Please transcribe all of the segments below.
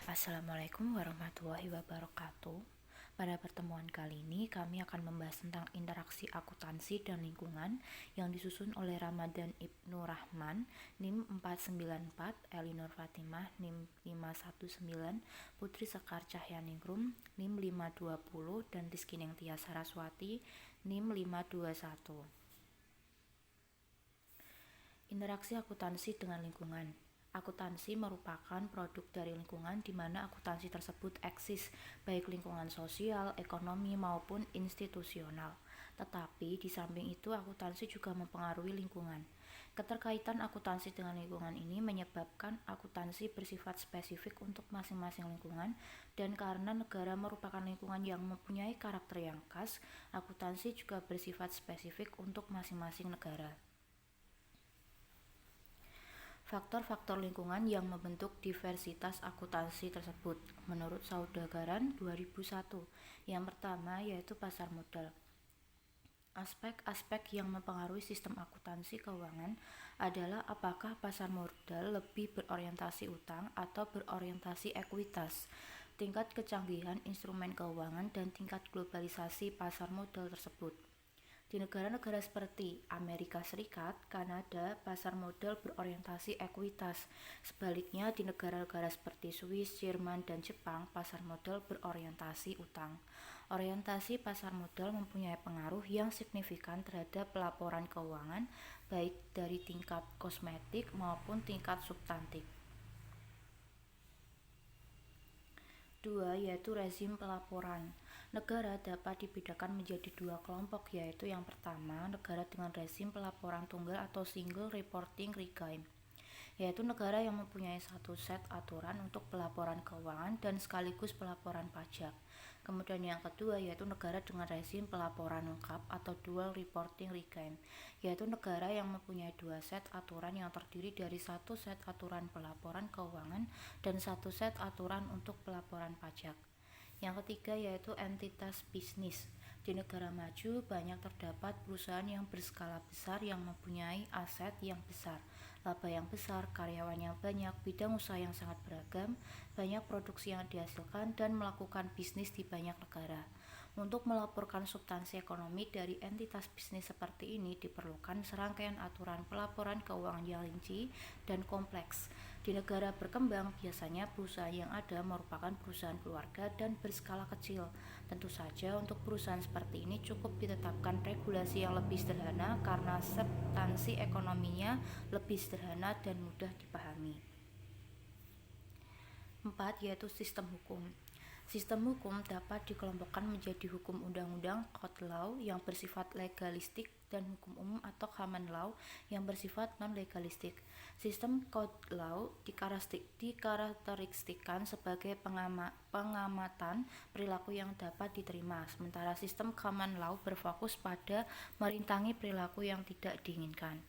Assalamualaikum warahmatullahi wabarakatuh. Pada pertemuan kali ini kami akan membahas tentang interaksi akuntansi dan lingkungan yang disusun oleh Ramadan Ibnu Rahman, NIM 494, Elinor Fatimah, NIM 519, Putri Sekar Cahyaningrum, NIM 520, dan Rizky Nengtia Saraswati, NIM 521. Interaksi akuntansi dengan lingkungan. Akuntansi merupakan produk dari lingkungan di mana akuntansi tersebut eksis, baik lingkungan sosial, ekonomi, maupun institusional. Tetapi di samping itu akuntansi juga mempengaruhi lingkungan. Keterkaitan akuntansi dengan lingkungan ini menyebabkan akuntansi bersifat spesifik untuk masing-masing lingkungan, dan karena negara merupakan lingkungan yang mempunyai karakter yang khas, akuntansi juga bersifat spesifik untuk masing-masing negara. Faktor-faktor lingkungan yang membentuk diversitas akuntansi tersebut menurut Saudagaran 2001. Yang pertama yaitu pasar modal. Aspek-aspek yang mempengaruhi sistem akuntansi keuangan adalah apakah pasar modal lebih berorientasi utang atau berorientasi ekuitas, tingkat kecanggihan instrumen keuangan, dan tingkat globalisasi pasar modal tersebut. Di negara-negara seperti Amerika Serikat, Kanada, pasar modal berorientasi ekuitas. Sebaliknya, di negara-negara seperti Swiss, Jerman, dan Jepang, pasar modal berorientasi utang. Orientasi pasar modal mempunyai pengaruh yang signifikan terhadap pelaporan keuangan, baik dari tingkat kosmetik maupun tingkat substantif. 2. Yaitu rezim pelaporan. Negara dapat dibedakan menjadi dua kelompok, yaitu yang pertama, negara dengan rezim pelaporan tunggal atau single reporting regime, yaitu negara yang mempunyai satu set aturan untuk pelaporan keuangan dan sekaligus pelaporan pajak. Kemudian yang kedua yaitu negara dengan rezim pelaporan lengkap atau dual reporting regime, yaitu negara yang mempunyai dua set aturan yang terdiri dari satu set aturan pelaporan keuangan dan satu set aturan untuk pelaporan pajak. Yang ketiga yaitu entitas bisnis. Di negara maju banyak terdapat perusahaan yang berskala besar yang mempunyai aset yang besar, laba yang besar, karyawan yang banyak, bidang usaha yang sangat beragam, banyak produksi yang dihasilkan, dan melakukan bisnis di banyak negara. Untuk melaporkan substansi ekonomi dari entitas bisnis seperti ini diperlukan serangkaian aturan pelaporan keuangan yang rinci dan kompleks. Di negara berkembang, biasanya perusahaan yang ada merupakan perusahaan keluarga dan berskala kecil. Tentu saja untuk perusahaan seperti ini cukup ditetapkan regulasi yang lebih sederhana karena substansi ekonominya lebih sederhana dan mudah dipahami. 4. Yaitu sistem hukum. Sistem hukum dapat dikelompokkan menjadi hukum undang-undang (code law) yang bersifat legalistik dan hukum umum atau common law yang bersifat non-legalistik. Sistem code law dikarakteristikkan sebagai pengamatan perilaku yang dapat diterima, sementara sistem common law berfokus pada merintangi perilaku yang tidak diinginkan.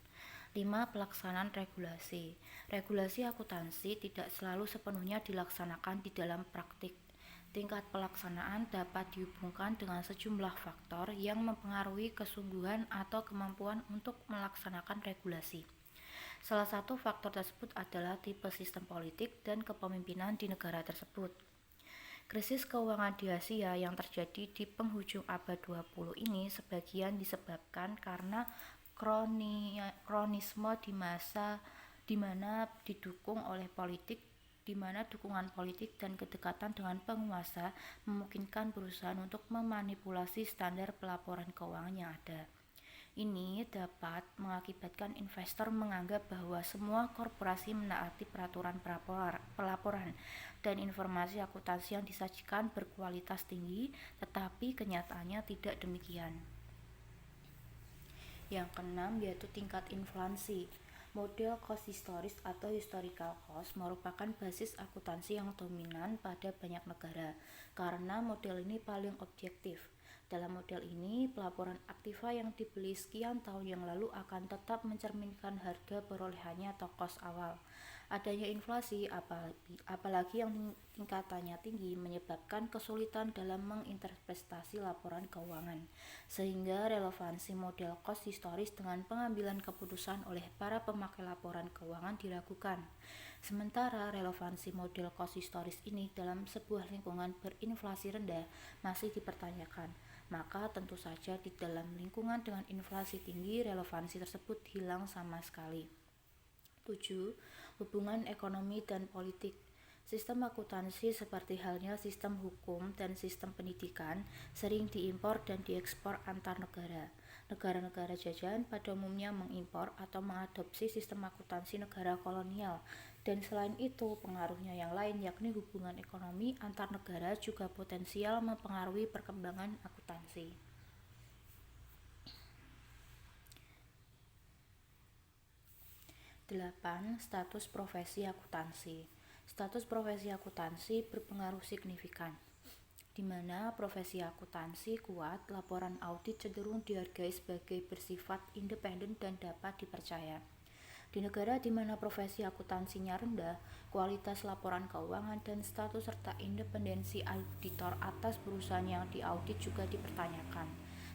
5. Pelaksanaan regulasi. Regulasi akuntansi tidak selalu sepenuhnya dilaksanakan di dalam praktik. Tingkat pelaksanaan dapat dihubungkan dengan sejumlah faktor yang mempengaruhi kesungguhan atau kemampuan untuk melaksanakan regulasi. Salah satu faktor tersebut adalah tipe sistem politik dan kepemimpinan di negara tersebut. Krisis keuangan di Asia yang terjadi di penghujung abad 20 ini sebagian disebabkan karena kronisme di mana didukung oleh politik, di mana dukungan politik dan kedekatan dengan penguasa memungkinkan perusahaan untuk memanipulasi standar pelaporan keuangan yang ada. Ini dapat mengakibatkan investor menganggap bahwa semua korporasi menaati peraturan pelaporan dan informasi akuntansi yang disajikan berkualitas tinggi, tetapi kenyataannya tidak demikian. Yang keenam yaitu tingkat inflasi. Model cost historis atau historical cost merupakan basis akuntansi yang dominan pada banyak negara karena model ini paling objektif. Dalam model ini, pelaporan aktiva yang dibeli sekian tahun yang lalu akan tetap mencerminkan harga perolehannya atau cost awal. Adanya inflasi, apalagi yang tingkatannya tinggi, menyebabkan kesulitan dalam menginterpretasi laporan keuangan, sehingga relevansi model cost historis dengan pengambilan keputusan oleh para pemakai laporan keuangan diragukan. Sementara relevansi model cost historis ini dalam sebuah lingkungan berinflasi rendah masih dipertanyakan, maka tentu saja di dalam lingkungan dengan inflasi tinggi relevansi tersebut hilang sama sekali. 7. Hubungan ekonomi dan politik. Sistem akuntansi seperti halnya sistem hukum dan sistem pendidikan sering diimpor dan diekspor antar negara. Negara-negara jajahan pada umumnya mengimpor atau mengadopsi sistem akuntansi negara kolonial, dan selain itu pengaruhnya yang lain yakni hubungan ekonomi antar negara juga potensial mempengaruhi perkembangan akuntansi. 8. Status profesi akuntansi. Status profesi akuntansi berpengaruh signifikan. Di mana profesi akuntansi kuat, laporan audit cenderung dihargai sebagai bersifat independen dan dapat dipercaya. Di negara di mana profesi akuntansinya rendah, kualitas laporan keuangan dan status serta independensi auditor atas perusahaan yang diaudit juga dipertanyakan.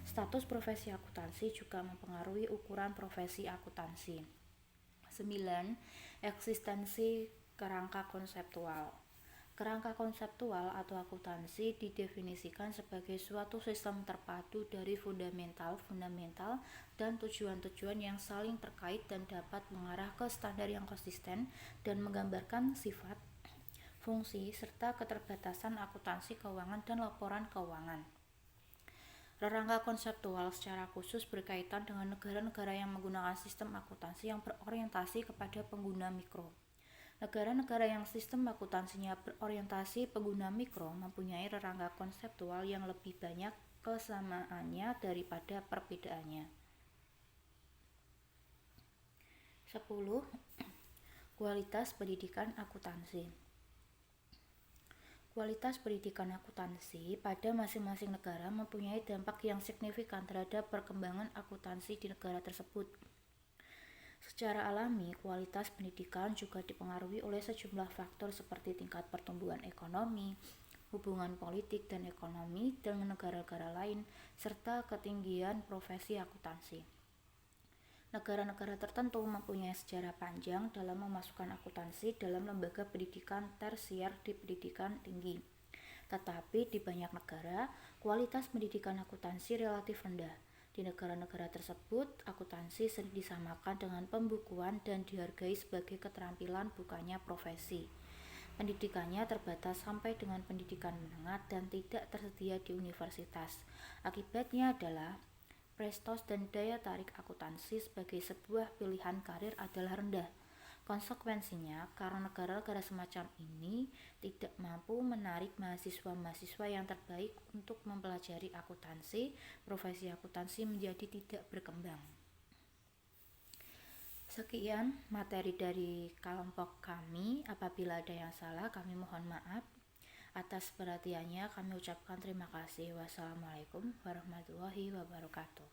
Status profesi akuntansi juga mempengaruhi ukuran profesi akuntansi. 9. Eksistensi kerangka konseptual. Kerangka konseptual atau akuntansi didefinisikan sebagai suatu sistem terpadu dari fundamental dan tujuan-tujuan yang saling terkait dan dapat mengarah ke standar yang konsisten dan menggambarkan sifat, fungsi, serta keterbatasan akuntansi keuangan dan laporan keuangan. Rangka konseptual secara khusus berkaitan dengan negara-negara yang menggunakan sistem akuntansi yang berorientasi kepada pengguna mikro. Negara-negara yang sistem akuntansinya berorientasi pengguna mikro mempunyai rangka konseptual yang lebih banyak kesamaannya daripada perbedaannya. 10. Kualitas pendidikan akuntansi. Kualitas pendidikan akuntansi pada masing-masing negara mempunyai dampak yang signifikan terhadap perkembangan akuntansi di negara tersebut. Secara alami, kualitas pendidikan juga dipengaruhi oleh sejumlah faktor seperti tingkat pertumbuhan ekonomi, hubungan politik dan ekonomi dengan negara-negara lain, serta ketinggian profesi akuntansi. Negara-negara tertentu mempunyai sejarah panjang dalam memasukkan akuntansi dalam lembaga pendidikan tersier di pendidikan tinggi. Tetapi di banyak negara, kualitas pendidikan akuntansi relatif rendah. Di negara-negara tersebut, akuntansi sering disamakan dengan pembukuan dan dihargai sebagai keterampilan bukannya profesi. Pendidikannya terbatas sampai dengan pendidikan menengah dan tidak tersedia di universitas. Akibatnya adalah prestos dan daya tarik akuntansi sebagai sebuah pilihan karir adalah rendah. Konsekuensinya, karena negara-negara semacam ini tidak mampu menarik mahasiswa-mahasiswa yang terbaik untuk mempelajari akuntansi, profesi akuntansi menjadi tidak berkembang. Sekian materi dari kelompok kami. Apabila ada yang salah, kami mohon maaf. Atas perhatiannya kami ucapkan terima kasih. Wassalamualaikum warahmatullahi wabarakatuh.